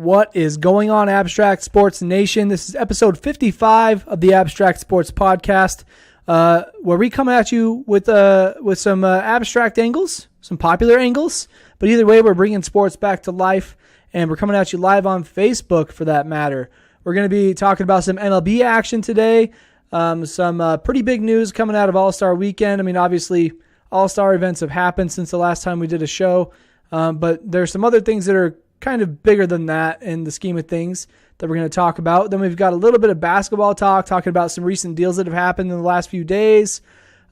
What is going on, Abstract Sports Nation? This is episode 55 of the Abstract Sports Podcast, where we come at you with some abstract angles, some popular angles. But either way, we're bringing sports back to life, and we're coming at you live on Facebook for that matter. We're going to be talking about some MLB action today, some pretty big news coming out of All-Star Weekend. I mean, obviously, All-Star events have happened since the last time we did a show, but there's some other things that are kind of bigger than that in the scheme of things that we're going to talk about. Then we've got a little bit of basketball talk, talking about some recent deals that have happened in the last few days,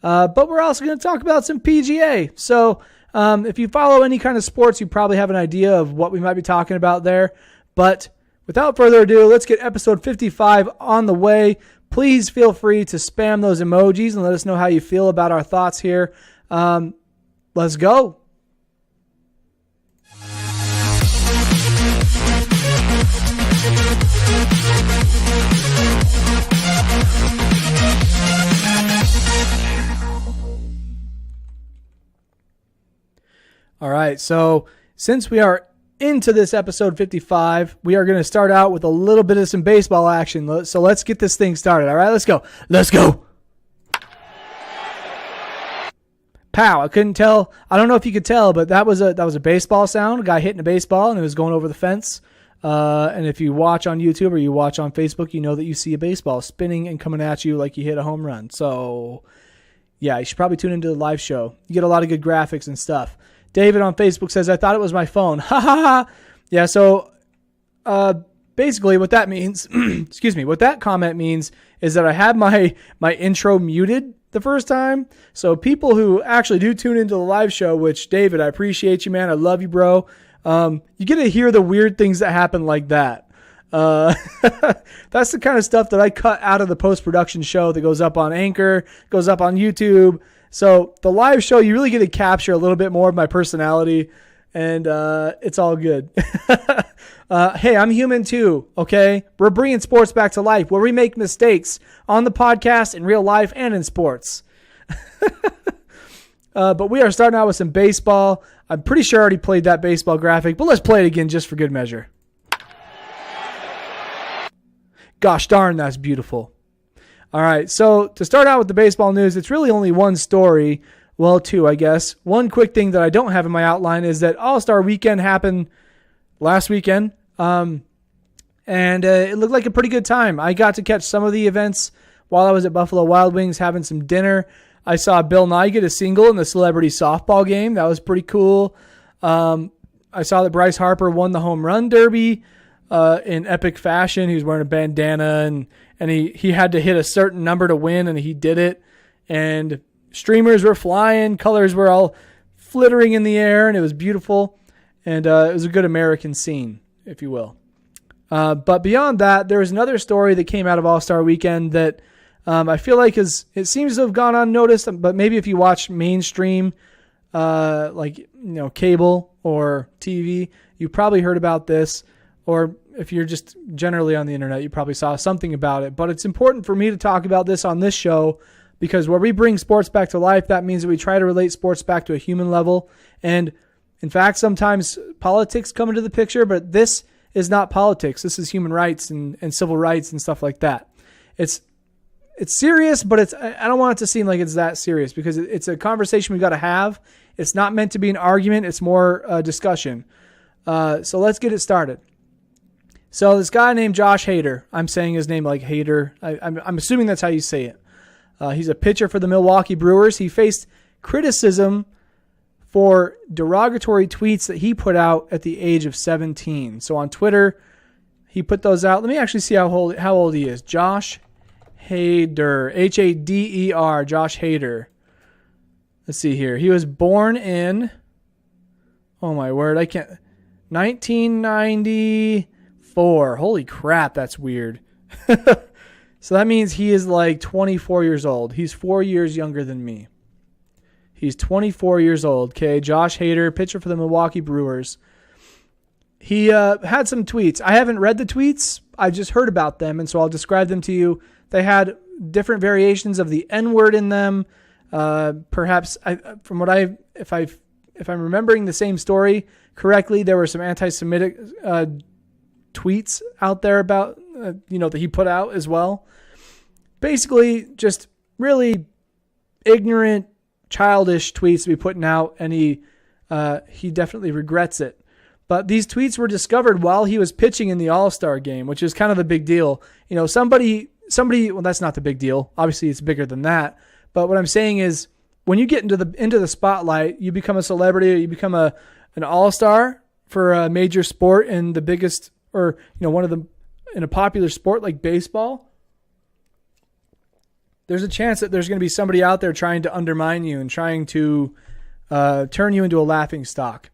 but we're also going to talk about some PGA. So if you follow any kind of sports, you probably have an idea of what we might be talking about there. But without further ado, let's get episode 55 on the way. Please feel free to spam those emojis and let us know how you feel about our thoughts here. Let's go. All right, so since we are into this episode 55, we are going to start out with a little bit of some baseball action. So let's get this thing started. All right, let's go. Let's go. Pow, I couldn't tell. I don't know if you could tell, but that was a baseball sound, a guy hitting a baseball, and it was going over the fence. And if you watch on YouTube or you watch on Facebook, you know that you see a baseball spinning and coming at you like you hit a home run. So, yeah, you should probably tune into the live show. You get a lot of good graphics and stuff. David on Facebook says, I thought it was my phone. Ha ha ha. Yeah, so basically what that means, excuse me, what that comment means is that I have my intro muted the first time. So people who actually do tune into the live show, which David, I appreciate you, man. I love you, bro. You get to hear the weird things that happen like that. That's the kind of stuff that I cut out of the post-production show that goes up on Anchor, goes up on YouTube. So the live show, you really get to capture a little bit more of my personality, and it's all good. Hey, I'm human too, okay? We're bringing sports back to life where we make mistakes on the podcast, in real life, and in sports. But we are starting out with some baseball. I'm pretty sure I already played that baseball graphic, but let's play it again just for good measure. Gosh darn, that's beautiful. All right, so to start out with the baseball news, it's really only one story. Well, two, I guess. One quick thing that I don't have in my outline is that All-Star Weekend happened last weekend, and it looked like a pretty good time. I got to catch some of the events while I was at Buffalo Wild Wings having some dinner. I saw Bill Nye get a single in the celebrity softball game. That was pretty cool. I saw that Bryce Harper won the home run derby in epic fashion. He was wearing a bandana, and he had to hit a certain number to win, and he did it. And streamers were flying, colors were all flittering in the air, and it was beautiful. And it was a good American scene, if you will. But beyond that, there was another story that came out of All-Star Weekend that I feel like it seems to have gone unnoticed, but maybe if you watch mainstream, cable or TV, you probably heard about this, or if you're just generally on the internet, you probably saw something about it. But it's important for me to talk about this on this show because where we bring sports back to life, that means that we try to relate sports back to a human level. And in fact, sometimes politics come into the picture, but this is not politics. This is human rights and civil rights and stuff like that. It's serious, but I don't want it to seem like it's that serious because it's a conversation we've got to have. It's not meant to be an argument. It's more a discussion. So let's get it started. So this guy named Josh Hader, I'm saying his name like Hader. I'm assuming that's how you say it. He's a pitcher for the Milwaukee Brewers. He faced criticism for derogatory tweets that he put out at the age of 17. So on Twitter, he put those out. Let me actually see how old he is. Josh Hader, Hader, Josh Hader. Let's see here. He was born in, oh my word, 1994. Holy crap, that's weird. So that means he is like 24 years old. He's 4 years younger than me. He's 24 years old. Okay, Josh Hader, pitcher for the Milwaukee Brewers. He had some tweets. I haven't read the tweets. I just heard about them, and so I'll describe them to you. They had different variations of the N-word in them. Perhaps, if I'm remembering the same story correctly, there were some anti-Semitic tweets out there about, that he put out as well. Basically, just really ignorant, childish tweets to be putting out, and he definitely regrets it. But these tweets were discovered while he was pitching in the All-Star game, which is kind of a big deal. Somebody, well, that's not the big deal. Obviously, it's bigger than that. But what I'm saying is, when you get into the spotlight, you become a celebrity, you become an All-Star for a major sport in the biggest, or in a popular sport like baseball. There's a chance that there's going to be somebody out there trying to undermine you and trying to turn you into a laughing stock.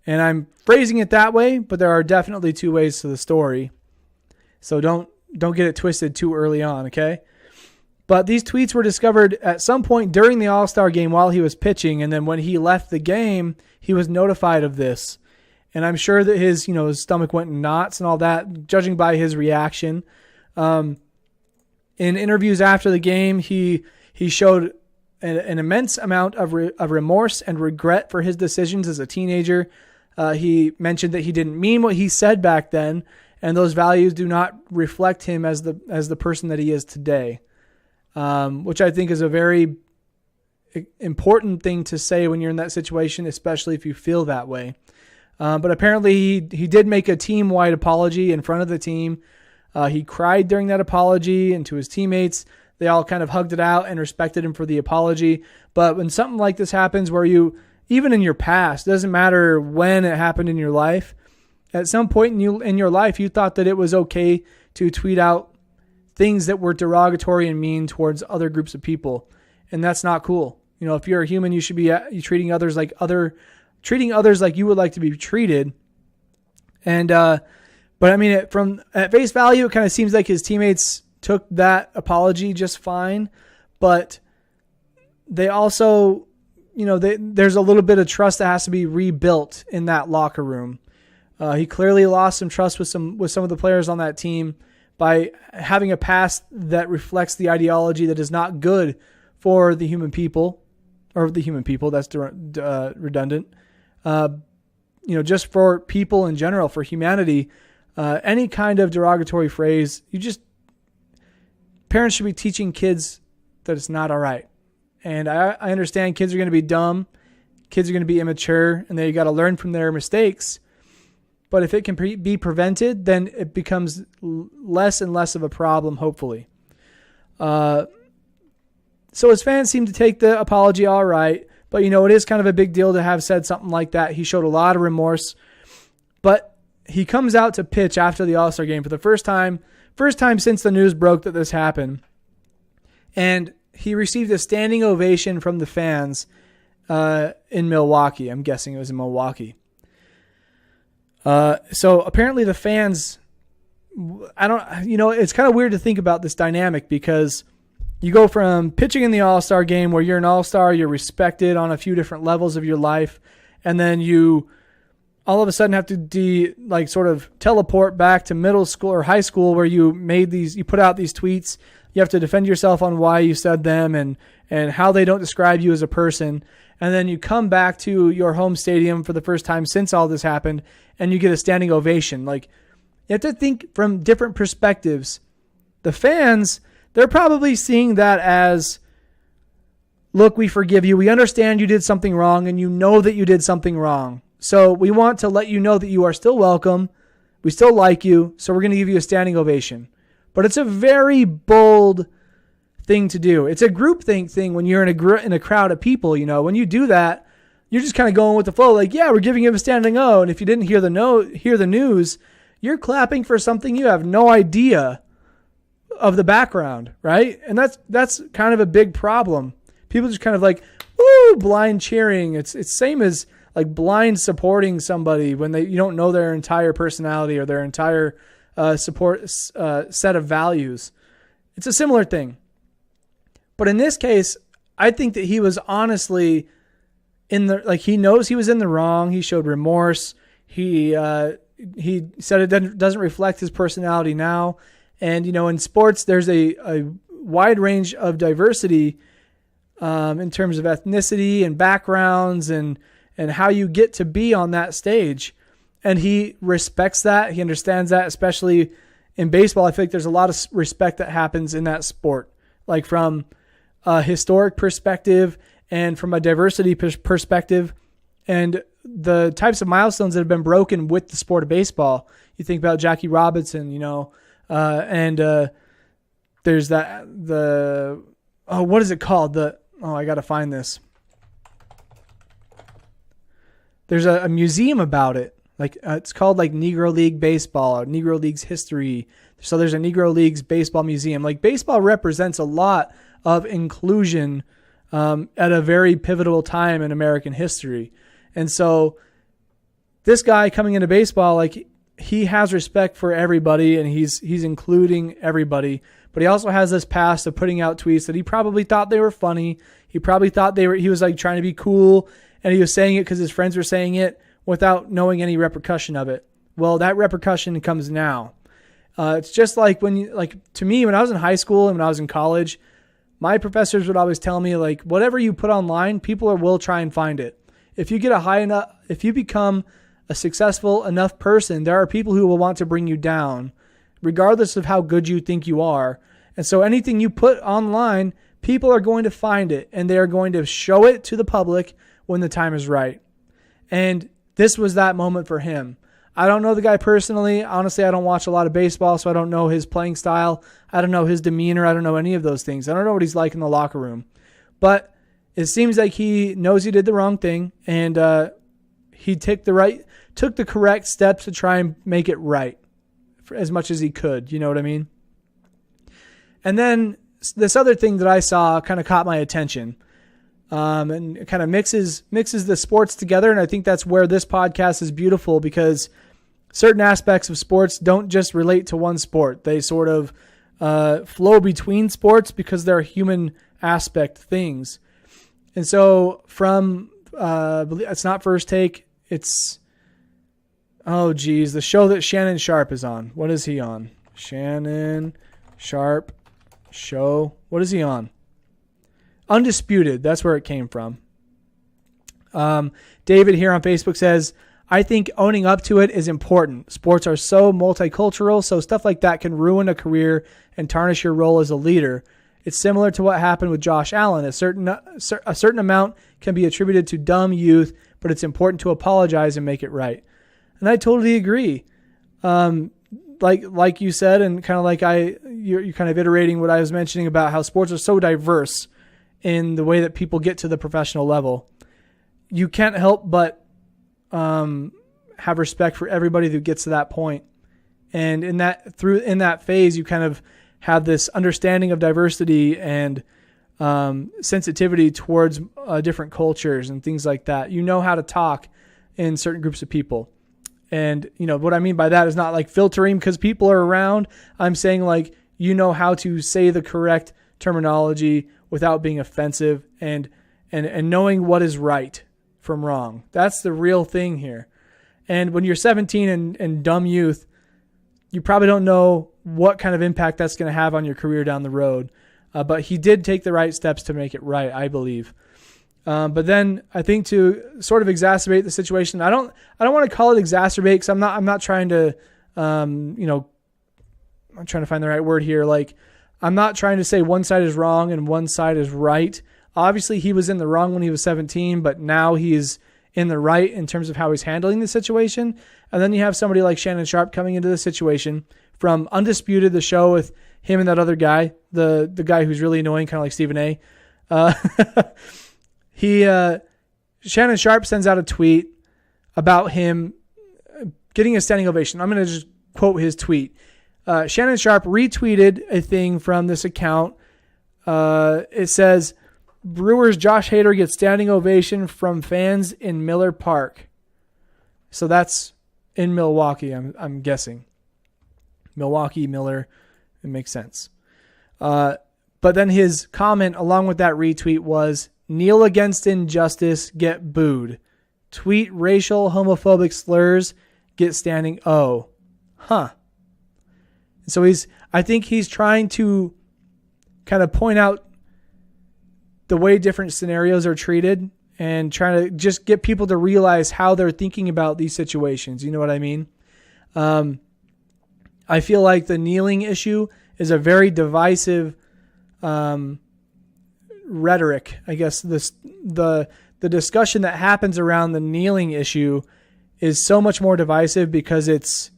And I'm phrasing it that way, but there are definitely two ways to the story. So don't get it twisted too early on, okay? But these tweets were discovered at some point during the All-Star game while he was pitching, and then when he left the game, he was notified of this. And I'm sure that his stomach went in knots and all that, judging by his reaction. In interviews after the game, he showed an immense amount of remorse and regret for his decisions as a teenager. He mentioned that he didn't mean what he said back then, and those values do not reflect him as the person that he is today, which I think is a very important thing to say when you're in that situation, especially if you feel that way. But apparently he did make a team-wide apology in front of the team. He cried during that apology, and to his teammates, they all kind of hugged it out and respected him for the apology. But when something like this happens where even in your past, it doesn't matter when it happened in your life, at some point in your life, you thought that it was okay to tweet out things that were derogatory and mean towards other groups of people. And that's not cool. If you're a human, you should be treating others like you would like to be treated. And, but I mean, at face value, it kind of seems like his teammates took that apology just fine, but they also, there's a little bit of trust that has to be rebuilt in that locker room. He clearly lost some trust with some of the players on that team by having a past that reflects the ideology that is not good for the human people, or the human people. That's redundant. Just for people in general, for humanity. Any kind of derogatory phrase, parents should be teaching kids that it's not all right. And I understand kids are going to be dumb, kids are going to be immature, and they got to learn from their mistakes. But if it can be prevented, then it becomes less and less of a problem, hopefully. So his fans seem to take the apology all right, but it is kind of a big deal to have said something like that. He showed a lot of remorse, but he comes out to pitch after the All-Star game for the first time since the news broke that this happened. And he received a standing ovation from the fans in Milwaukee. I'm guessing it was in Milwaukee. So apparently the fans, it's kind of weird to think about this dynamic, because you go from pitching in the All-Star game where you're an All-Star, you're respected on a few different levels of your life, and then you all of a sudden have to sort of teleport back to middle school or high school where you put out these tweets. You have to defend yourself on why you said them and how they don't describe you as a person. And then you come back to your home stadium for the first time since all this happened, and you get a standing ovation. You have to think from different perspectives. The fans, they're probably seeing that as, look, we forgive you. We understand you did something wrong, and you know that you did something wrong. So we want to let you know that you are still welcome. We still like you. So we're going to give you a standing ovation. But it's a very bold thing to do. It's a groupthink thing when you're in a crowd of people. When you do that, you're just kind of going with the flow. We're giving him a standing O. And if you didn't hear the news, you're clapping for something you have no idea of the background, right? And that's kind of a big problem. People just kind of woo, blind cheering. It's same as blind supporting somebody when you don't know their entire personality or their entire support set of values. It's a similar thing. But in this case, I think that he was honestly he knows he was in the wrong. He showed remorse. He said it doesn't reflect his personality now. And, in sports, there's a wide range of diversity in terms of ethnicity and backgrounds and how you get to be on that stage. And he respects that. He understands that, especially in baseball. I feel like there's a lot of respect that happens in that sport, like from a historic perspective and from a diversity perspective, and the types of milestones that have been broken with the sport of baseball. You think about Jackie Robinson, and there's what is it called? I got to find this. There's a museum about it. It's called Negro League Baseball or Negro League's history. So there's a Negro League's baseball museum. Baseball represents a lot of inclusion at a very pivotal time in American history. And so this guy coming into baseball, he has respect for everybody and he's including everybody. But he also has this past of putting out tweets that he probably thought they were funny. He probably thought he was trying to be cool, and he was saying it because his friends were saying it without knowing any repercussion of it. Well, that repercussion comes now. It's just to me, when I was in high school and when I was in college, my professors would always tell me, whatever you put online, people will try and find it. If you get if you become a successful enough person, there are people who will want to bring you down, regardless of how good you think you are. And so anything you put online, people are going to find it, and they are going to show it to the public when the time is right. And this was that moment for him. I don't know the guy personally. Honestly, I don't watch a lot of baseball, so I don't know his playing style. I don't know his demeanor. I don't know any of those things. I don't know what he's like in the locker room. But it seems like he knows he did the wrong thing, and he took the correct steps to try and make it right for as much as he could. You know what I mean? And then this other thing that I saw kind of caught my attention. And it kind of mixes the sports together. And I think that's where this podcast is beautiful, because certain aspects of sports don't just relate to one sport. They sort of flow between sports because they're human aspect things. And so it's not First Take. It's, the show that Shannon Sharp is on. What is he on? Shannon Sharp show. What is he on? Undisputed, that's where it came from. David here on Facebook says, I think owning up to it is important. Sports are so multicultural, so stuff like that can ruin a career and tarnish your role as a leader. It's similar to what happened with Josh Allen. A certain amount can be attributed to dumb youth, but it's important to apologize and make it right. And I totally agree. Like you said, and kind of you're kind of iterating what I was mentioning about how sports are so diverse in the way that people get to the professional level. You can't help but have respect for everybody who gets to that point. And in that phase, you kind of have this understanding of diversity and sensitivity towards different cultures and things like that. You know how to talk in certain groups of people. And, what I mean by that is not filtering because people are around. I'm saying how to say the correct terminology without being offensive and knowing what is right from wrong. That's the real thing here. And when you're 17 and dumb youth, you probably don't know what kind of impact that's going to have on your career down the road. But he did take the right steps to make it right, I believe. But then I think to sort of exacerbate the situation, I don't want to call it exacerbate because I'm not trying to, I'm trying to find the right word here. I'm not trying to say one side is wrong and one side is right. Obviously, he was in the wrong when he was 17, but now he is in the right in terms of how he's handling the situation. And then you have somebody like Shannon Sharp coming into the situation from Undisputed, the show with him and that other guy, the guy who's really annoying, kind of like Stephen A. Shannon Sharp sends out a tweet about him getting a standing ovation. I'm going to just quote his tweet. Shannon Sharp retweeted a thing from this account. It says, Brewers Josh Hader gets standing ovation from fans in Miller Park. So that's in Milwaukee, I'm guessing. Milwaukee, Miller, it makes sense. But then his comment along with that retweet was, kneel against injustice, get booed. Tweet racial homophobic slurs, get standing O. Huh. So I think he's trying to kind of point out the way different scenarios are treated and trying to just get people to realize how they're thinking about these situations. You know what I mean? I feel like the kneeling issue is a very divisive rhetoric. I guess the discussion that happens around the kneeling issue is so much more divisive because it's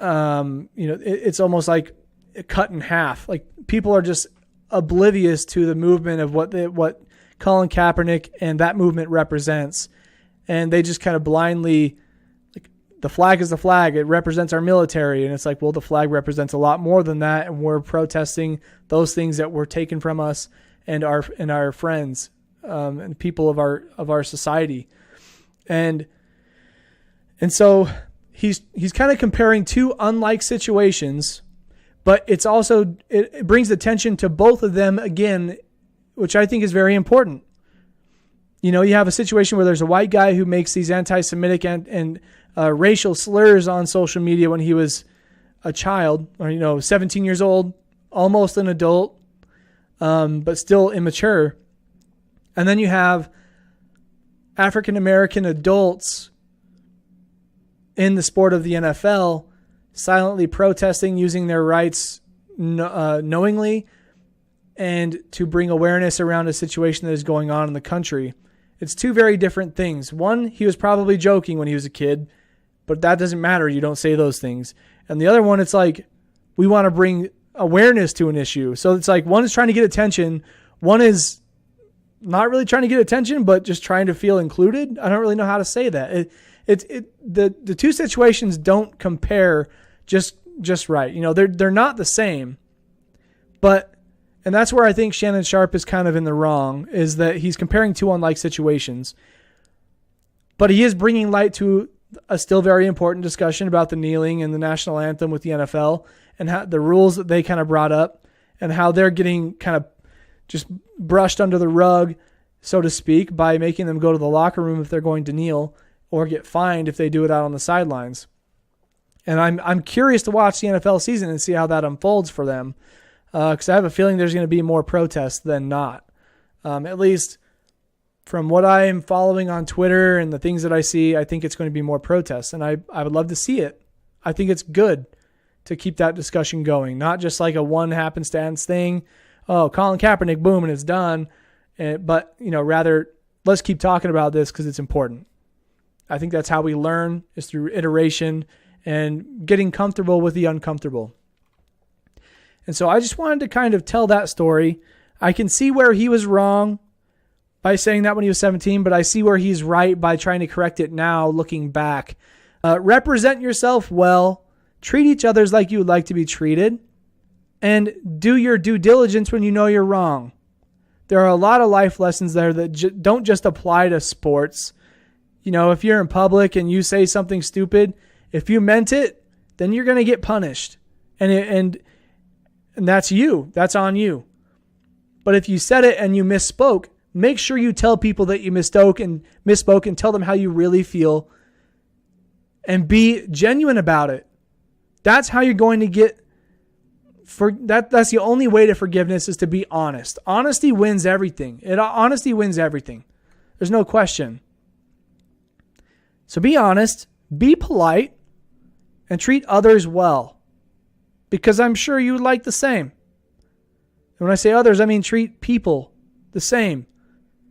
it's almost like cut in half. Like people are just oblivious to the movement of what Colin Kaepernick and that movement represents, and they just kind of blindly, like, the flag is the flag. It represents our military, and it's like, well, the flag represents a lot more than that, and we're protesting those things that were taken from us and our friends and people of our society, and so he's kind of comparing two unlike situations, but it's also it brings attention to both of them again, which I think is very important. You know, you have a situation where there's a white guy who makes these anti-Semitic and racial slurs on social media when he was a child, or 17 years old, almost an adult, but still immature. And then you have African American adults in the sport of the NFL silently protesting, using their rights knowingly, and to bring awareness around a situation that is going on in the country. It's two very different things. One, he was probably joking when he was a kid, but that doesn't matter. You don't say those things. And the other one, it's like, we want to bring awareness to an issue. So it's like, one is trying to get attention. One is not really trying to get attention, but just trying to feel included. I don't really know how to say that. The two situations don't compare just right. They're not the same, and that's where I think Shannon Sharpe is kind of in the wrong, is that he's comparing two unlike situations. But he is bringing light to a still very important discussion about the kneeling and the national anthem with the NFL and how the rules that they kind of brought up and how they're getting kind of just brushed under the rug, so to speak, by making them go to the locker room if they're going to kneel, or get fined if they do it out on the sidelines. And I'm curious to watch the NFL season and see how that unfolds for them, because I have a feeling there's going to be more protests than not. At least from what I am following on Twitter and the things that I see, I think it's going to be more protests, and I would love to see it. I think it's good to keep that discussion going, not just like a one happenstance thing. Oh, Colin Kaepernick, boom, and it's done. But rather, let's keep talking about this because it's important. I think that's how we learn, is through iteration and getting comfortable with the uncomfortable. And so I just wanted to kind of tell that story. I can see where he was wrong by saying that when he was 17, but I see where he's right by trying to correct it now, looking back. Represent yourself well. Treat each other like you would like to be treated. And do your due diligence when you know you're wrong. There are a lot of life lessons there that don't just apply to sports. If you're in public and you say something stupid, if you meant it, then you're going to get punished. And that's you. That's on you. But if you said it and you misspoke, make sure you tell people that you misspoke and tell them how you really feel and be genuine about it. That's how you're going to get that's the only way to forgiveness, is to be honest. Honesty wins everything. Honesty wins everything. There's no question. So be honest, be polite, and treat others well, because I'm sure you would like the same. And when I say others, I mean treat people the same.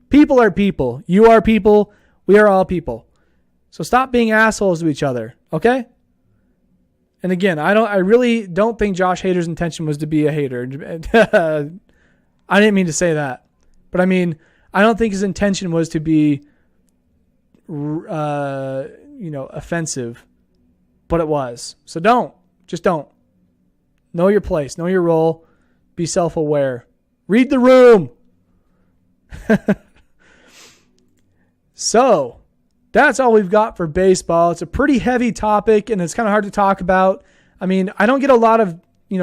People are people. You are people. We are all people. So stop being assholes to each other, okay? And again, I really don't think Josh Hader's intention was to be a hater. I didn't mean to say that. But I mean, I don't think his intention was to be offensive, but it was. So just don't. Know your place, know your role, be self-aware. Read the room. So, that's all we've got for baseball. It's a pretty heavy topic, and it's kind of hard to talk about. I mean, I don't get a lot of,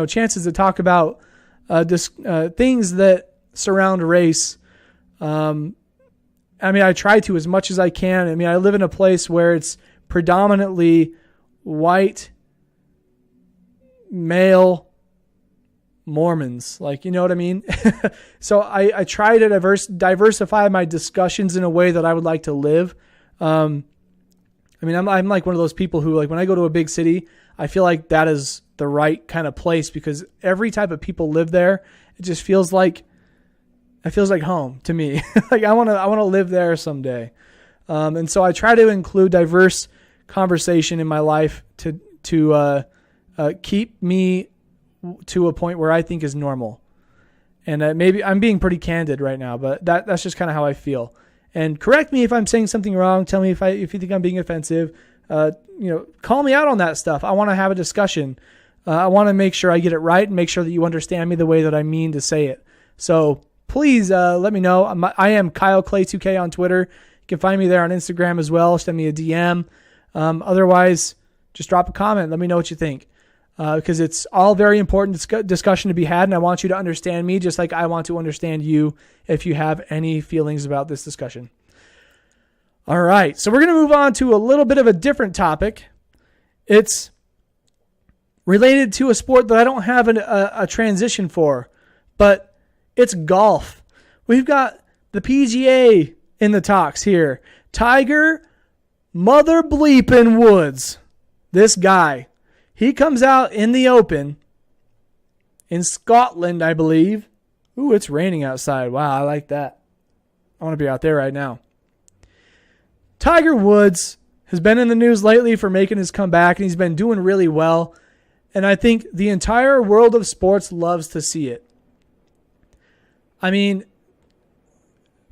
chances to talk about things that surround race. I try to as much as I can. I live in a place where it's predominantly white, male, Mormons. Like, you know what I mean? So I try to diversify my discussions in a way that I would like to live. I mean, I'm like one of those people who, like, when I go to a big city, I feel like that is the right kind of place because every type of people live there. It just feels like home to me. Like I want to live there someday. And so I try to include diverse conversation in my life to keep me to a point where I think is normal. And maybe I'm being pretty candid right now, but that's just kind of how I feel. And correct me if I'm saying something wrong. Tell me if you think I'm being offensive. Call me out on that stuff. I want to have a discussion. I want to make sure I get it right and make sure that you understand me the way that I mean to say it. So please let me know. I am Kyle Clay 2K on Twitter. You can find me there on Instagram as well. Send me a DM. Otherwise, just drop a comment. Let me know what you think. Because it's all very important discussion to be had, and I want you to understand me just like I want to understand you if you have any feelings about this discussion. All right, so we're going to move on to a little bit of a different topic. It's related to a sport that I don't have a transition for, but it's golf. We've got the PGA in the talks here. Tiger Mother Bleepin Woods, this guy. He comes out in the Open in Scotland, I believe. Ooh, it's raining outside. Wow, I like that. I want to be out there right now. Tiger Woods has been in the news lately for making his comeback, and he's been doing really well. And I think the entire world of sports loves to see it. I mean,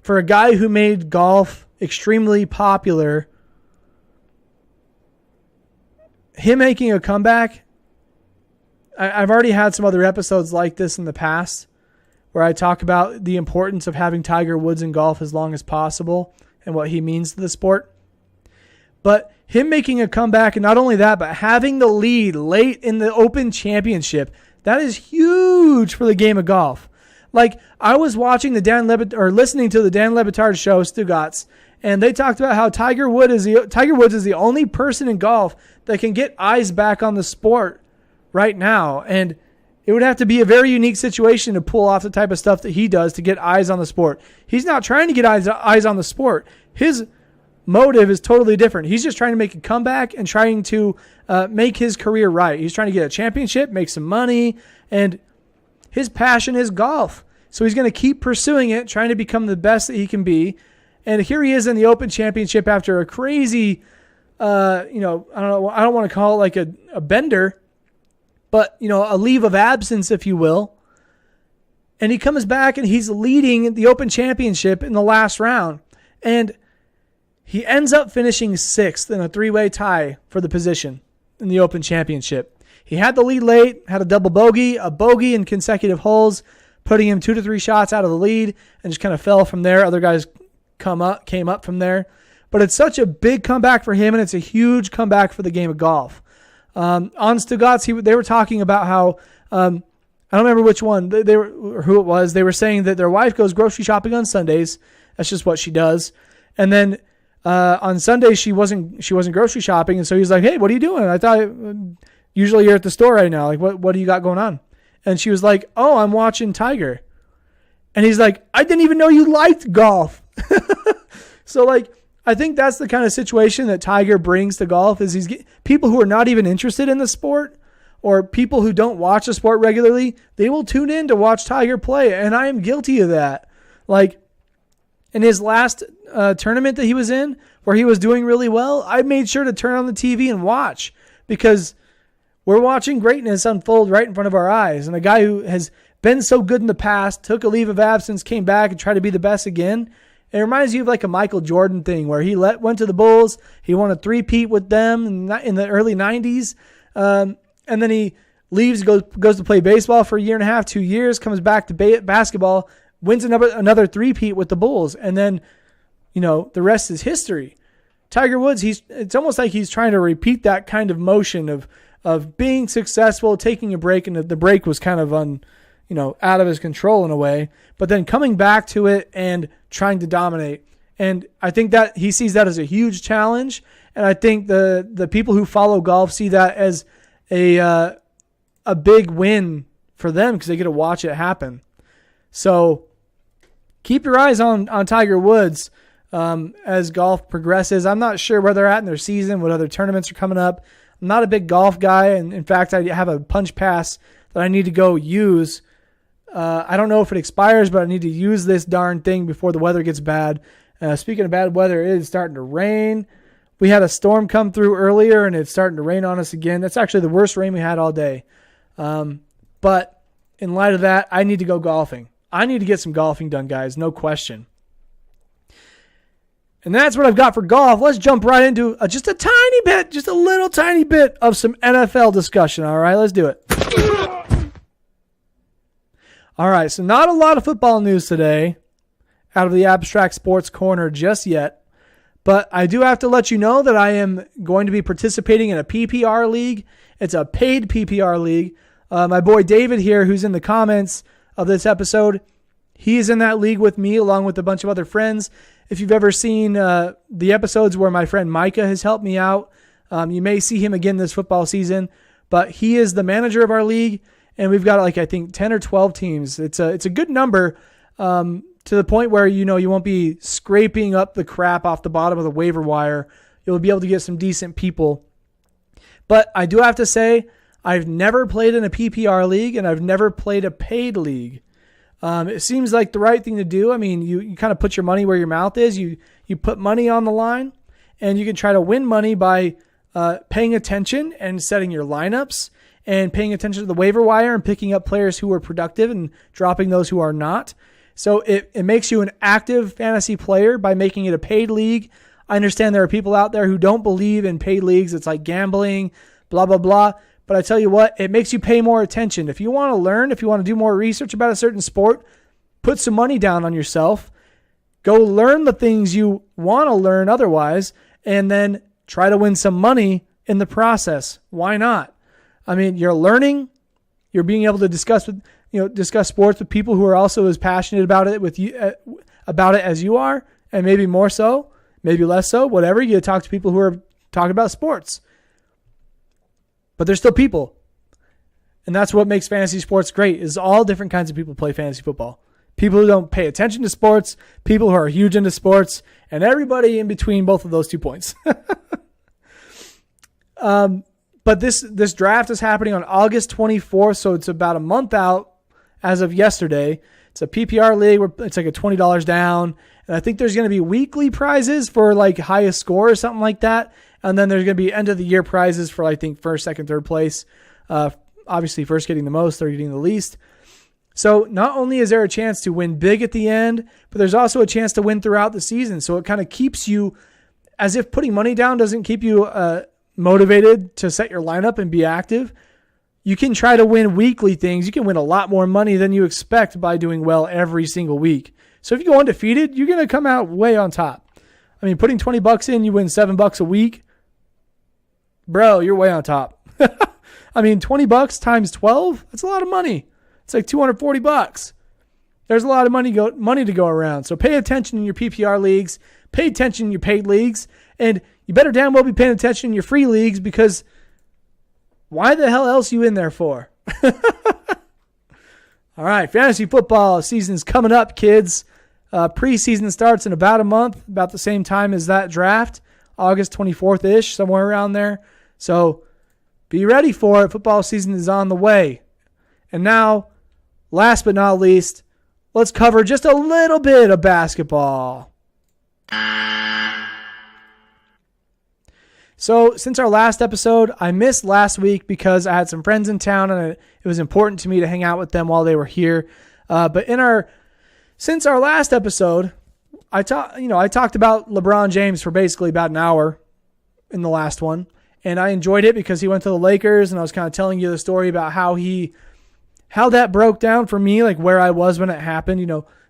for a guy who made golf extremely popular, him making a comeback, I've already had some other episodes like this in the past where I talk about the importance of having Tiger Woods in golf as long as possible and what he means to the sport. But him making a comeback, and not only that, but having the lead late in the Open Championship, that is huge for the game of golf. Like, I was watching listening to the Dan Le Batard show, Stugatz, and they talked about how Tiger Woods is the only person in golf that can get eyes back on the sport right now. And it would have to be a very unique situation to pull off the type of stuff that he does to get eyes on the sport. He's not trying to get eyes on the sport. His motive is totally different. He's just trying to make a comeback and trying to make his career right. He's trying to get a championship, make some money, and his passion is golf. So he's going to keep pursuing it, trying to become the best that he can be. And here he is in the Open Championship after a crazy, I don't want to call it like a bender, but, a leave of absence, if you will. And he comes back and he's leading the Open Championship in the last round. And he ends up finishing 6th in a 3-way tie for the position in the Open Championship. He had the lead late, had a double bogey, a bogey in consecutive holes, putting him 2 to 3 shots out of the lead, and just kind of fell from there. Other guys came up from there. But it's such a big comeback for him, and it's a huge comeback for the game of golf. On Stugatz, they were talking about how, I don't remember which one, or who it was. They were saying that their wife goes grocery shopping on Sundays. That's just what she does. And then on Sundays, she wasn't grocery shopping, and so he's like, "Hey, what are you doing?" I thought, usually you're at the store right now. Like, what do you got going on? And she was like, "Oh, I'm watching Tiger." And he's like, "I didn't even know you liked golf." So, like, I think that's the kind of situation that Tiger brings to golf is people who are not even interested in the sport or people who don't watch the sport regularly, they will tune in to watch Tiger play. And I am guilty of that. Like, in his last tournament that he was in where he was doing really well, I made sure to turn on the TV and watch because we're watching greatness unfold right in front of our eyes. And a guy who has been so good in the past, took a leave of absence, came back and tried to be the best again. It reminds you of like a Michael Jordan thing where he went to the Bulls. He won a 3-peat with them in the early 90s. And then he leaves, goes to play baseball for a year and a half, 2 years, comes back to basketball, wins another 3-peat with the Bulls. And then, the rest is history. Tiger Woods, it's almost like he's trying to repeat that kind of motion of being successful, taking a break, and the break was kind of out of his control in a way, but then coming back to it and trying to dominate. And I think that he sees that as a huge challenge. And I think the people who follow golf see that as a big win for them because they get to watch it happen. So keep your eyes on Tiger Woods as golf progresses. I'm not sure where they're at in their season, what other tournaments are coming up. I'm not a big golf guy, and in fact, I have a punch pass that I need to go use. I don't know if it expires, but I need to use this darn thing before the weather gets bad. Speaking of bad weather, it is starting to rain. We had a storm come through earlier, and it's starting to rain on us again. That's actually the worst rain we had all day. But in light of that, I need to go golfing. I need to get some golfing done, guys, no question. And that's what I've got for golf. Let's jump right into just a tiny bit, just a little tiny bit of some NFL discussion. All right, let's do it. All right, so not a lot of football news today out of the Abstract Sports Corner just yet, but I do have to let you know that I am going to be participating in a PPR league. It's a paid PPR league. My boy David here, who's in the comments of this episode, he is in that league with me along with a bunch of other friends. If you've ever seen the episodes where my friend Micah has helped me out, you may see him again this football season, but he is the manager of our league, and we've got I think 10 or 12 teams. It's a good number to the point where you won't be scraping up the crap off the bottom of the waiver wire. You'll be able to get some decent people. But I do have to say, I've never played in a PPR league, and I've never played a paid league. It seems like the right thing to do. I mean, you kind of put your money where your mouth is. You put money on the line, and you can try to win money by paying attention and setting your lineups and paying attention to the waiver wire and picking up players who are productive and dropping those who are not. So it makes you an active fantasy player by making it a paid league. I understand there are people out there who don't believe in paid leagues. It's like gambling, blah, blah, blah. But I tell you what, it makes you pay more attention. If you want to learn, if you want to do more research about a certain sport, put some money down on yourself. Go learn the things you want to learn otherwise, and then try to win some money in the process. Why not? I mean, you're learning. You're being able to discuss sports with people who are also as passionate about it as you are, and maybe more so, maybe less so, whatever. You get to talk to people who are talking about sports. But they're still people. And that's what makes fantasy sports great, is all different kinds of people play fantasy football. People who don't pay attention to sports, people who are huge into sports, and everybody in between both of those 2 points. But this draft is happening on August 24th, so it's about a month out as of yesterday. It's a PPR league where it's like a $20 down. And I think there's going to be weekly prizes for like highest score or something like that. And then there's going to be end of the year prizes for, I think, first, second, third place. Obviously, first getting the most, third getting the least. So not only is there a chance to win big at the end, but there's also a chance to win throughout the season. So it kind of keeps you, as if putting money down doesn't keep you motivated to set your lineup and be active. You can try to win weekly things. You can win a lot more money than you expect by doing well every single week. So if you go undefeated, you're going to come out way on top. I mean, putting $20 in, you win $7 a week. Bro, you're way on top. I mean, $20 times 12, that's a lot of money. It's like $240. There's a lot of money to go around. So pay attention in your PPR leagues. Pay attention in your paid leagues. And you better damn well be paying attention in your free leagues, because why the hell else are you in there for? All right, fantasy football season's coming up, kids. Preseason starts in about a month, about the same time as that draft, August 24th-ish, somewhere around there. So be ready for it. Football season is on the way. And now, last but not least, let's cover just a little bit of basketball. So since our last episode, I missed last week because I had some friends in town and it was important to me to hang out with them while they were here. But since our last episode, I talked about LeBron James for basically about an hour in the last one, and I enjoyed it because he went to the Lakers, and I was kind of telling you the story about how that broke down for me, like where I was when it happened.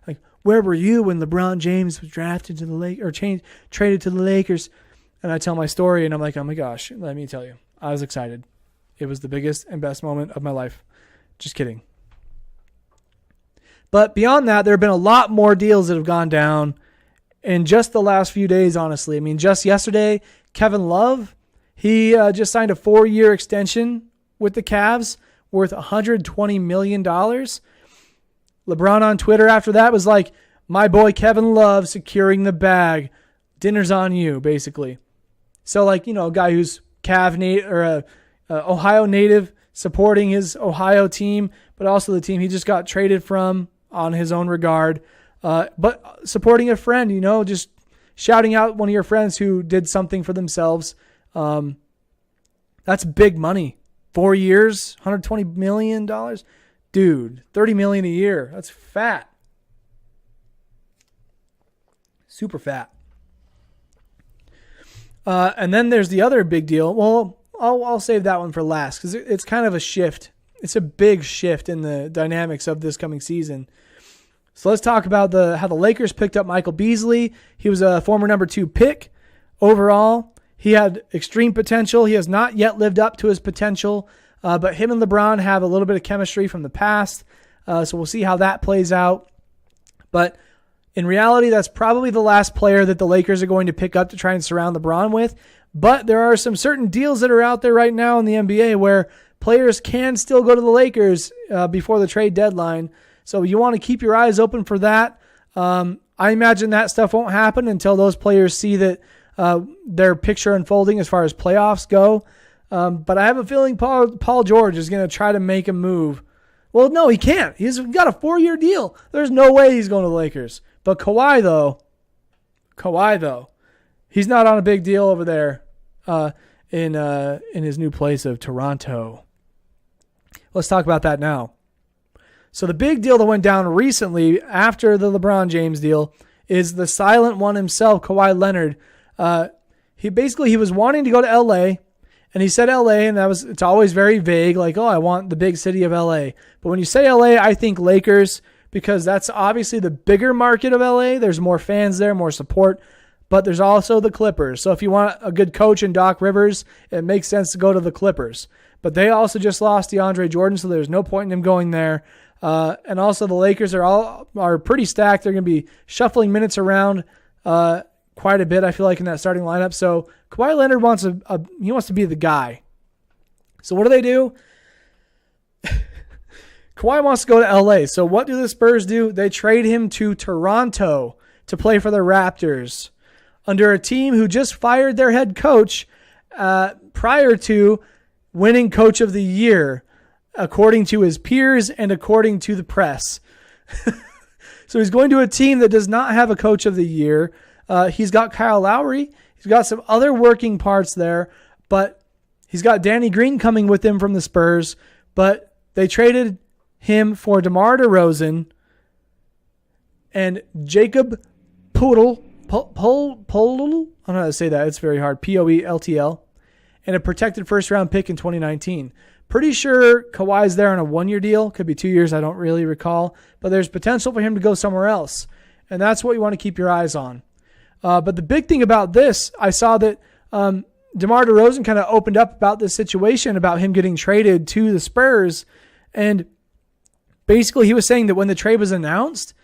Like where were you when LeBron James was drafted to the traded to the Lakers? And I tell my story, and I'm like, oh my gosh, let me tell you, I was excited. It was the biggest and best moment of my life. Just kidding. But beyond that, there have been a lot more deals that have gone down in just the last few days, honestly. I mean, just yesterday, Kevin Love, he just signed a 4-year extension with the Cavs, worth $120 million. LeBron on Twitter after that was like, my boy Kevin Love securing the bag. Dinner's on you, basically. So like, a guy who's a Ohio native supporting his Ohio team, but also the team he just got traded from on his own regard. But supporting a friend, just shouting out one of your friends who did something for themselves. That's big money. 4 years, $120 million. Dude, $30 million a year. That's fat. Super fat. And then there's the other big deal. Well, I'll save that one for last because it's kind of a shift. It's a big shift in the dynamics of this coming season. So let's talk about how the Lakers picked up Michael Beasley. He was a former number 2 pick overall. He had extreme potential. He has not yet lived up to his potential, but him and LeBron have a little bit of chemistry from the past. So we'll see how that plays out. But in reality, that's probably the last player that the Lakers are going to pick up to try and surround LeBron with. But there are some certain deals that are out there right now in the NBA where players can still go to the Lakers before the trade deadline. So you want to keep your eyes open for that. I imagine that stuff won't happen until those players see that their picture unfolding as far as playoffs go. But I have a feeling Paul George is going to try to make a move. Well, no, he can't. He's got a 4-year deal. There's no way he's going to the Lakers. But Kawhi, though, he's not on a big deal over there in his new place of Toronto. Let's talk about that now. So the big deal that went down recently after the LeBron James deal is the silent one himself, Kawhi Leonard. He was wanting to go to LA, and he said LA, and it's always very vague, like, oh, I want the big city of LA. But when you say LA, I think Lakers, because that's obviously the bigger market of LA. There's more fans there, more support, but there's also the Clippers. So if you want a good coach in Doc Rivers, it makes sense to go to the Clippers. But they also just lost DeAndre Jordan, so there's no point in him going there. And also the Lakers are pretty stacked. They're going to be shuffling minutes around quite a bit, I feel like, in that starting lineup. So Kawhi Leonard wants to be the guy. So what do? Kawhi wants to go to LA. So what do the Spurs do? They trade him to Toronto to play for the Raptors under a team who just fired their head coach prior to winning Coach of the Year, according to his peers and according to the press. So he's going to a team that does not have a Coach of the Year. He's got Kyle Lowry. He's got some other working parts there, but he's got Danny Green coming with him from the Spurs. But they traded him for DeMar DeRozan and Jacob Poeltl. I don't know how to say that. It's very hard. Poeltl. And a protected first-round pick in 2019. Pretty sure Kawhi's there on a 1-year deal. Could be 2 years. I don't really recall. But there's potential for him to go somewhere else. And that's what you want to keep your eyes on. But the big thing about this, I saw that DeMar DeRozan kind of opened up about this situation, about him getting traded to the Spurs. And basically he was saying that when the trade was announced,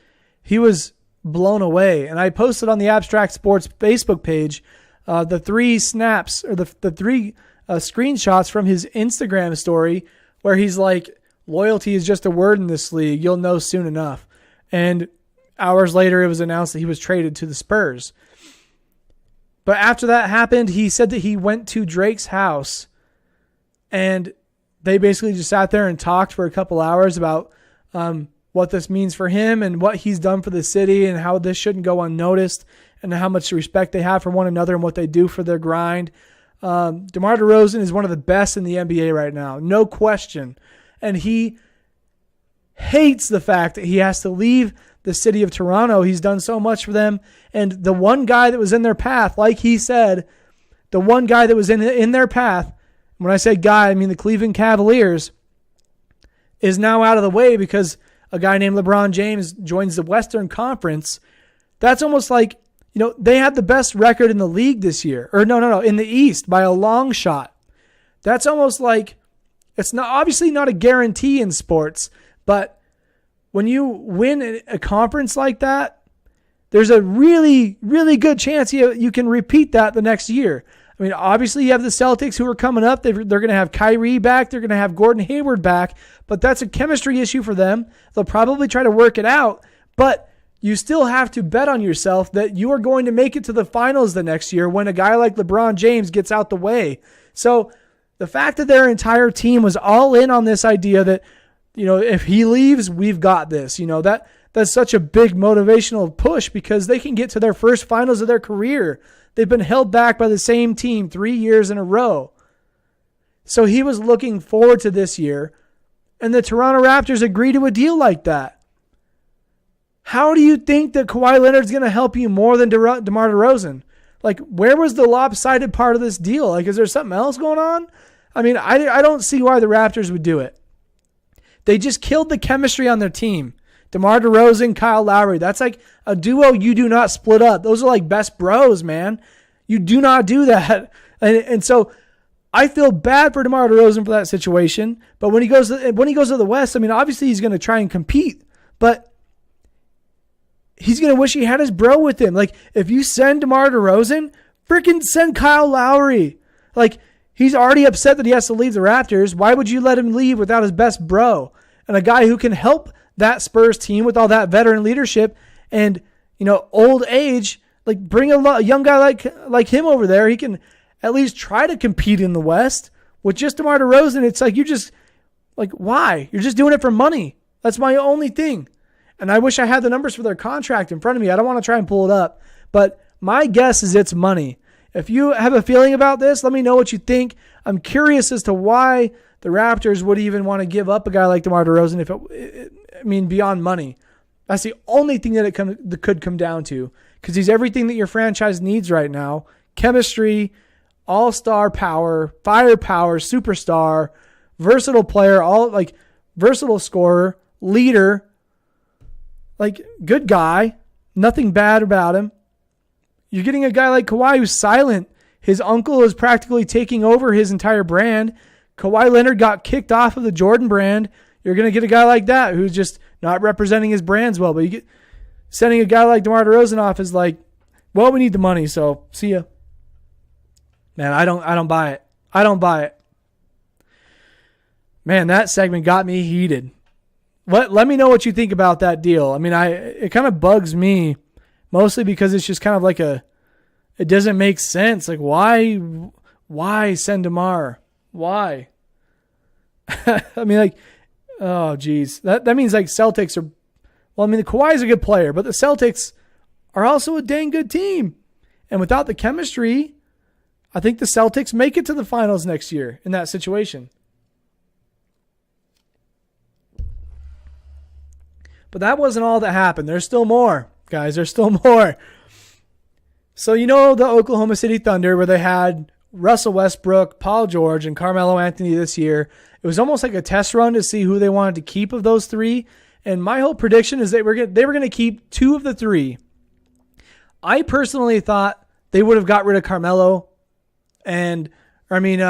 he was blown away. And I posted on the Abstract Sports Facebook page the 3 snaps, or the 3 screenshots from his Instagram story where he's like, loyalty is just a word in this league. You'll know soon enough. And hours later, it was announced that he was traded to the Spurs. But after that happened, he said that he went to Drake's house and they basically just sat there and talked for a couple hours about what this means for him and what he's done for the city and how this shouldn't go unnoticed and how much respect they have for one another and what they do for their grind. DeMar DeRozan is one of the best in the NBA right now, no question. And he hates the fact that he has to leave the city of Toronto. He's done so much for them. And the one guy that was in their path, like he said, the one guy that was in their path, when I say guy, I mean the Cleveland Cavaliers, is now out of the way because a guy named LeBron James joins the Western Conference. That's almost like, they had the best record in the league this year. Or no, in the East by a long shot. That's almost like, it's not obviously not a guarantee in sports, but when you win a conference like that, there's a really, really good chance you can repeat that the next year. I mean, obviously you have the Celtics who are coming up. They're going to have Kyrie back. They're going to have Gordon Hayward back. But that's a chemistry issue for them. They'll probably try to work it out. But you still have to bet on yourself that you are going to make it to the finals the next year when a guy like LeBron James gets out the way. So the fact that their entire team was all in on this idea that, if he leaves, we've got this, that's such a big motivational push because they can get to their first finals of their career. They've been held back by the same team 3 years in a row. So he was looking forward to this year, and the Toronto Raptors agreed to a deal like that. How do you think that Kawhi Leonard's going to help you more than DeMar DeRozan? Like, where was the lopsided part of this deal? Like, is there something else going on? I mean, I don't see why the Raptors would do it. They just killed the chemistry on their team. DeMar DeRozan, Kyle Lowry. That's like a duo you do not split up. Those are like best bros, man. You do not do that. And so I feel bad for DeMar DeRozan for that situation. But when he goes to the West, I mean, obviously he's going to try and compete. But he's going to wish he had his bro with him. Like, if you send DeMar DeRozan, freaking send Kyle Lowry. Like, he's already upset that he has to leave the Raptors. Why would you let him leave without his best bro? And a guy who can help that Spurs team with all that veteran leadership and, old age, like bring a young guy like him over there. He can at least try to compete in the West. With just DeMar DeRozan, it's like, you're just like, why? You're just doing it for money. That's my only thing. And I wish I had the numbers for their contract in front of me. I don't want to try and pull it up, but my guess is it's money. If you have a feeling about this, let me know what you think. I'm curious as to why the Raptors would even want to give up a guy like DeMar DeRozan beyond money. That's the only thing that it could come down to, because he's everything that your franchise needs right now. Chemistry, all-star power, firepower, superstar, versatile player, versatile scorer, leader, good guy, nothing bad about him. You're getting a guy like Kawhi who's silent. His uncle is practically taking over his entire brand. Kawhi Leonard got kicked off of the Jordan brand. You're going to get a guy like that who's just not representing his brands well. But sending a guy like DeMar DeRozan off is like, well, we need the money, so see ya. Man, I don't buy it. I don't buy it. Man, that segment got me heated. Let me know what you think about that deal. I mean, it kind of bugs me, mostly because it's just kind of like it doesn't make sense. Like, why send DeMar? Why? I mean, oh, geez. That means Celtics are, the Kawhi's a good player, but the Celtics are also a dang good team. And without the chemistry, I think the Celtics make it to the finals next year in that situation. But that wasn't all that happened. There's still more, guys. There's still more. So the Oklahoma City Thunder, where they had Russell Westbrook, Paul George, and Carmelo Anthony this year. It was almost like a test run to see who they wanted to keep of those three. And my whole prediction is they were going to keep two of the three. I personally thought they would have got rid of Carmelo. And, who did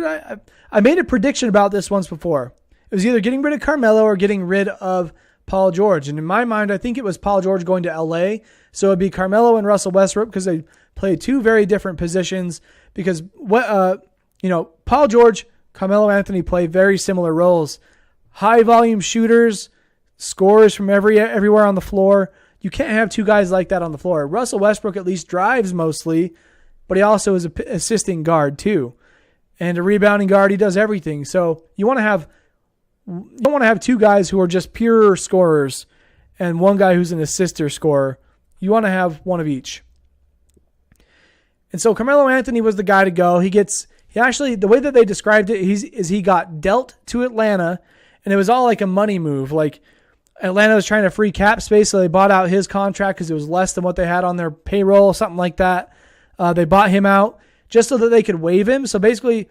I made a prediction about this once before. It was either getting rid of Carmelo or getting rid of Paul George. And in my mind, I think it was Paul George going to LA. So it'd be Carmelo and Russell Westbrook because they play two very different positions. Because Paul George, Carmelo Anthony play very similar roles. High volume shooters, scorers from everywhere on the floor. You can't have two guys like that on the floor. Russell Westbrook at least drives mostly, but he also is an assisting guard too. And a rebounding guard, he does everything. So you don't want to have two guys who are just pure scorers and one guy who's an assister scorer. You want to have one of each. And so Carmelo Anthony was the guy to go. He actually, the way that they described it, he got dealt to Atlanta, and it was all like a money move. Like Atlanta was trying to free cap space, so they bought out his contract because it was less than what they had on their payroll, something like that. They bought him out just so that they could waive him. So basically,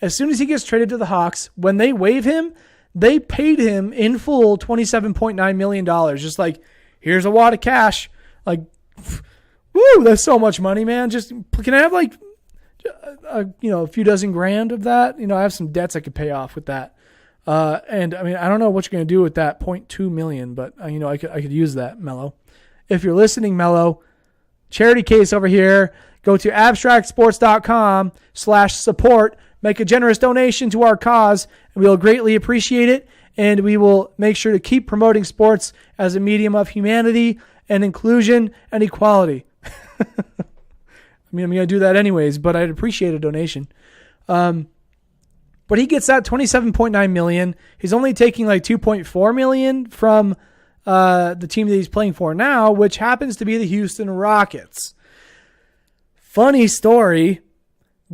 as soon as he gets traded to the Hawks, when they waive him, they paid him in full $27.9 million. Just like, here's a wad of cash. Like, woo, that's so much money, man. Just, can I have a few dozen grand of that? I have some debts I could pay off with that. And I don't know what you're going to do with that $0.2 million, but I could use that, Mello. If you're listening, Mello, charity case over here. Go to abstractsports.com/support. Make a generous donation to our cause, and we'll greatly appreciate it. And we will make sure to keep promoting sports as a medium of humanity and inclusion and equality. I mean, I'm going to do that anyways, but I'd appreciate a donation. But he gets that $27.9 million. He's only taking like $2.4 million from the team that he's playing for now, which happens to be the Houston Rockets. Funny story.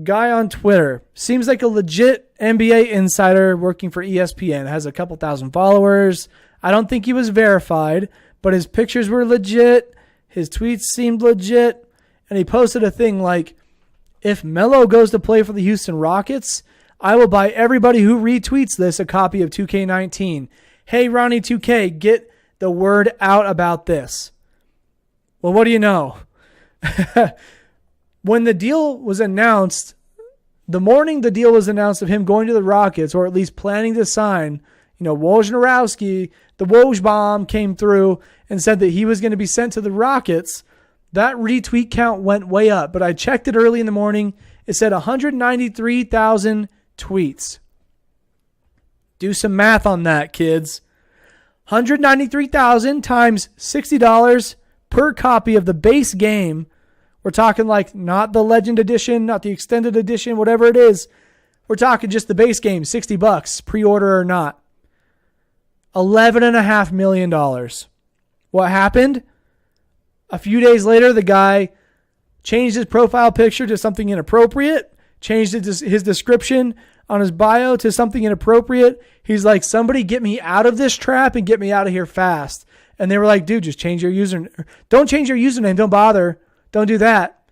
Guy on Twitter seems like a legit NBA insider working for ESPN. Has a couple thousand followers. I don't think he was verified, but his pictures were legit. His tweets seemed legit. And he posted a thing like, if Melo goes to play for the Houston Rockets, I will buy everybody who retweets this a copy of 2K19. Hey, Ronnie 2K, get the word out about this. Well, what do you know? When the deal was announced, the morning the deal was announced of him going to the Rockets, or at least planning to sign, Wojnarowski, the Woj bomb came through and said that he was going to be sent to the Rockets. That retweet count went way up, but I checked it early in the morning. It said 193,000 tweets. Do some math on that, kids. 193,000 times $60 per copy of the base game. We're talking like not the Legend Edition, not the Extended Edition, whatever it is. We're talking just the base game, $60, pre-order or not. $11.5 million. What happened? A few days later, the guy changed his profile picture to something inappropriate, changed his description on his bio to something inappropriate. He's like, somebody get me out of this trap and get me out of here fast. And they were like, dude, just change your username. Don't change your username. Don't bother. Don't do that.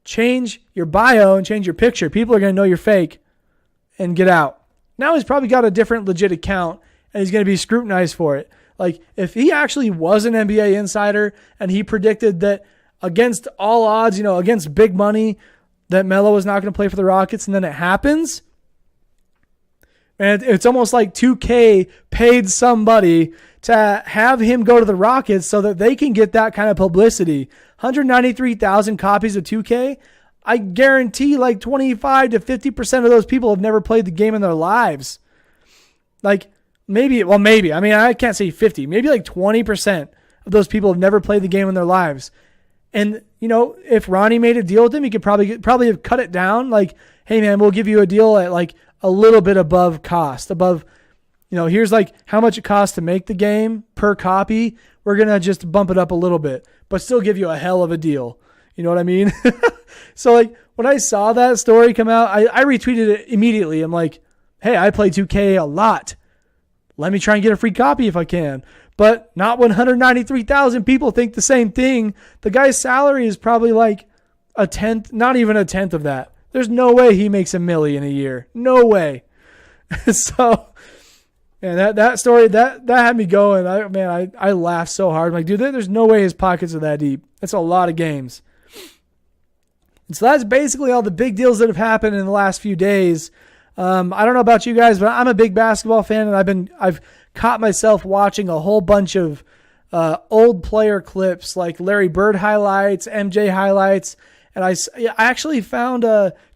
Change your bio and change your picture. People are going to know you're fake and get out. Now he's probably got a different legit account and he's going to be scrutinized for it. Like if he actually was an NBA insider and he predicted that against all odds, against big money, that Melo was not going to play for the Rockets and then it happens. And it's almost like 2K paid somebody to have him go to the Rockets so that they can get that kind of publicity. 193,000 copies of 2K. I guarantee like 25 to 50% of those people have never played the game in their lives. Like maybe. I mean, I can't say 50. Maybe like 20% of those people have never played the game in their lives. And, if Ronnie made a deal with him, he could probably have cut it down. Like, hey, man, we'll give you a deal at like a little bit above cost. Here's like how much it costs to make the game per copy. We're going to just bump it up a little bit, but still give you a hell of a deal. You know what I mean? So like when I saw that story come out, I retweeted it immediately. I'm like, hey, I play 2K a lot. Let me try and get a free copy if I can. But not 193,000 people think the same thing. The guy's salary is probably like a tenth, not even a tenth of that. There's no way he makes $1 million a year. No way. So, man, that story, that had me going. I laughed so hard. I'm like, dude, there's no way his pockets are that deep. That's a lot of games. And so that's basically all the big deals that have happened in the last few days. I don't know about you guys, but I'm a big basketball fan, and I've caught myself watching a whole bunch of old player clips like Larry Bird highlights, MJ highlights. And I actually found,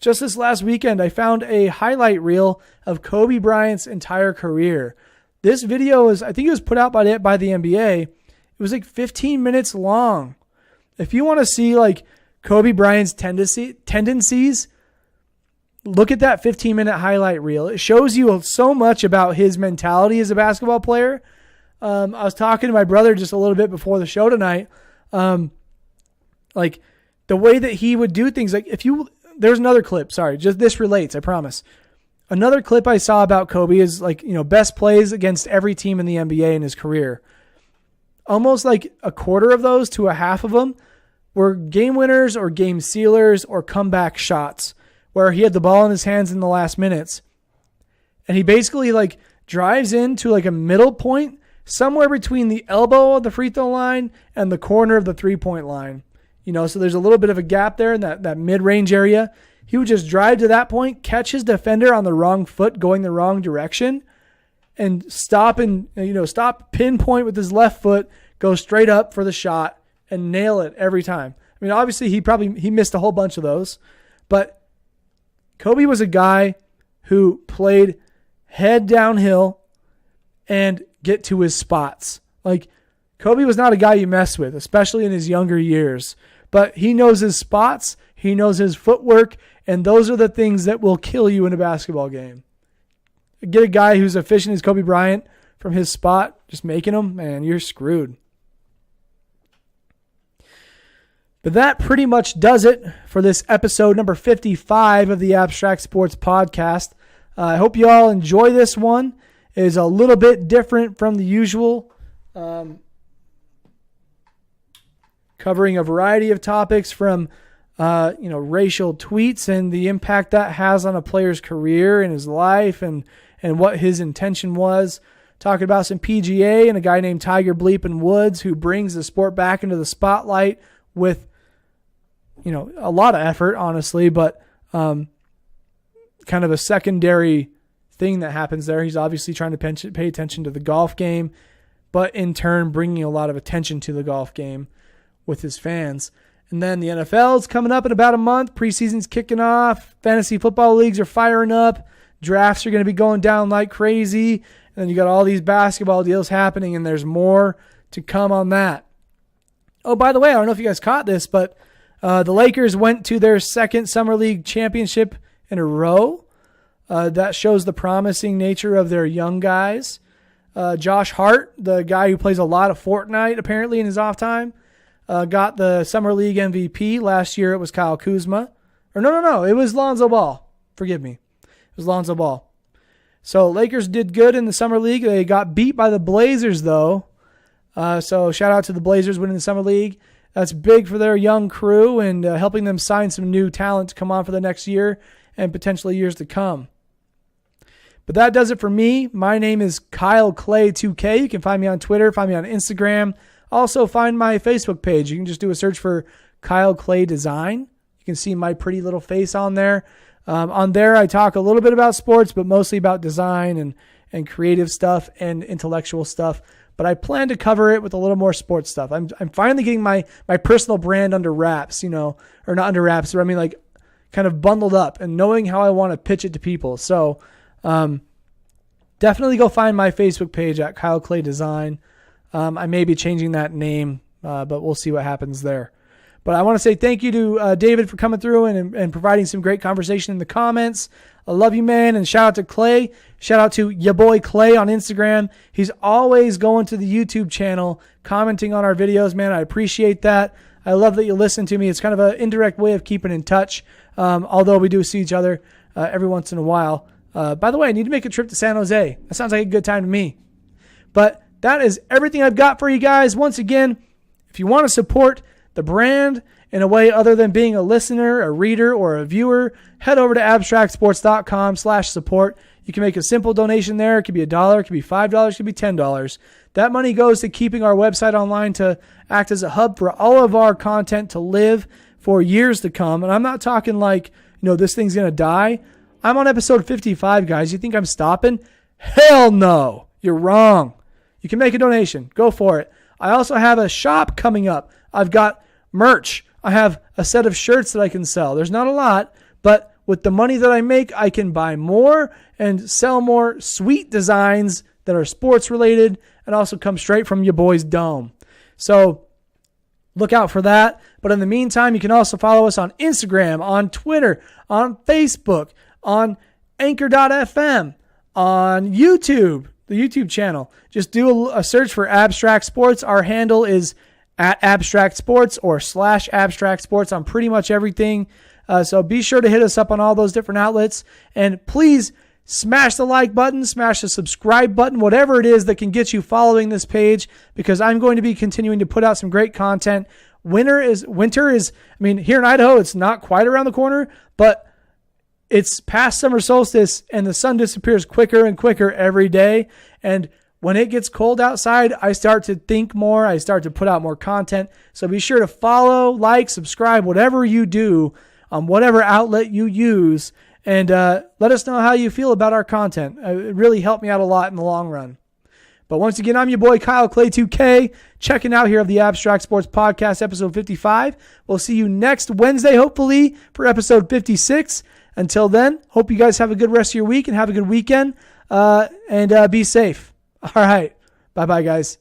just this last weekend, I found a highlight reel of Kobe Bryant's entire career. This video I think it was put out by the NBA. It was like 15 minutes long. If you want to see like Kobe Bryant's tendencies, look at that 15-minute highlight reel. It shows you so much about his mentality as a basketball player. I was talking to my brother just a little bit before the show tonight. Like the way that he would do things. Like there's another clip. Sorry, just this relates, I promise. Another clip I saw about Kobe is like, best plays against every team in the NBA in his career. Almost like a quarter of those to a half of them were game winners or game sealers or comeback shots where he had the ball in his hands in the last minutes. And he basically like drives into like a middle point somewhere between the elbow of the free throw line and the corner of the 3-point line. So there's a little bit of a gap there in that mid-range area. He would just drive to that point, catch his defender on the wrong foot going the wrong direction, and stop pinpoint with his left foot, go straight up for the shot, and nail it every time. I mean, obviously he missed a whole bunch of those, but Kobe was a guy who played head downhill and get to his spots. Like, Kobe was not a guy you mess with, especially in his younger years, but he knows his spots, he knows his footwork, and those are the things that will kill you in a basketball game. Get a guy who's efficient as Kobe Bryant from his spot, just making them, man, you're screwed. But that pretty much does it for this episode number 55 of the Abstract Sports Podcast. I hope you all enjoy this one. It is a little bit different from the usual, covering a variety of topics from racial tweets and the impact that has on a player's career and his life and what his intention was. Talking about some PGA and a guy named Tiger Bleepin Woods who brings the sport back into the spotlight with a lot of effort, honestly, but kind of a secondary thing that happens there. He's obviously trying to pay attention to the golf game, but in turn bringing a lot of attention to the golf game with his fans. And then the NFL is coming up in about a month. Preseason's kicking off. Fantasy football leagues are firing up. Drafts are going to be going down like crazy. And then you got all these basketball deals happening, and there's more to come on that. Oh, by the way, I don't know if you guys caught this, but the Lakers went to their second Summer League championship in a row. That shows the promising nature of their young guys. Josh Hart, the guy who plays a lot of Fortnite apparently in his off time, got the Summer League MVP. Last year it was Kyle Kuzma. Or no, it was Lonzo Ball. Forgive me. It was Lonzo Ball. So Lakers did good in the Summer League. They got beat by the Blazers though. So shout out to the Blazers winning the Summer League. That's big for their young crew and helping them sign some new talent to come on for the next year and potentially years to come. But that does it for me. My name is Kyle Clay 2K. You can find me on Twitter, find me on Instagram. Also find my Facebook page. You can just do a search for Kyle Clay Design. You can see my pretty little face on there. On there, I talk a little bit about sports, but mostly about design and creative stuff and intellectual stuff. But I plan to cover it with a little more sports stuff. I'm finally getting my personal brand under wraps, or not under wraps, but I mean like kind of bundled up and knowing how I want to pitch it to people. So definitely go find my Facebook page at Kyle Clay Design. I may be changing that name, but we'll see what happens there. But I want to say thank you to David for coming through and providing some great conversation in the comments. I love you, man. And shout out to Clay. Shout out to your boy Clay on Instagram. He's always going to the YouTube channel, commenting on our videos, man. I appreciate that. I love that you listen to me. It's kind of an indirect way of keeping in touch, although we do see each other every once in a while. By the way, I need to make a trip to San Jose. That sounds like a good time to me. But that is everything I've got for you guys. Once again, if you want to support the brand in a way other than being a listener, a reader, or a viewer, head over to abstractsports.com/support. You can make a simple donation there. It could be $1, it could be $5, it could be $10. That money goes to keeping our website online to act as a hub for all of our content to live for years to come. And I'm not talking like, this thing's going to die. I'm on episode 55, guys. You think I'm stopping? Hell no. You're wrong. You can make a donation. Go for it. I also have a shop coming up. I've got merch. I have a set of shirts that I can sell. There's not a lot, but with the money that I make, I can buy more and sell more sweet designs that are sports related and also come straight from your boy's dome. So look out for that. But in the meantime, you can also follow us on Instagram, on Twitter, on Facebook, on Anchor.fm, on YouTube, the YouTube channel. Just do a search for Abstract Sports. Our handle is at Abstract Sports or /Abstract Sports on pretty much everything. So be sure to hit us up on all those different outlets. And please smash the like button, smash the subscribe button, whatever it is that can get you following this page, because I'm going to be continuing to put out some great content. Winter is, here in Idaho, it's not quite around the corner, but it's past summer solstice and the sun disappears quicker and quicker every day. And when it gets cold outside, I start to think more. I start to put out more content. So be sure to follow, like, subscribe, whatever you do on whatever outlet you use. And let us know how you feel about our content. It really helped me out a lot in the long run. But once again, I'm your boy Kyle Clay 2K, checking out here of the Abstract Sports Podcast, episode 55. We'll see you next Wednesday, hopefully, for episode 56. Until then, hope you guys have a good rest of your week and have a good weekend, and be safe. All right. Bye-bye, guys.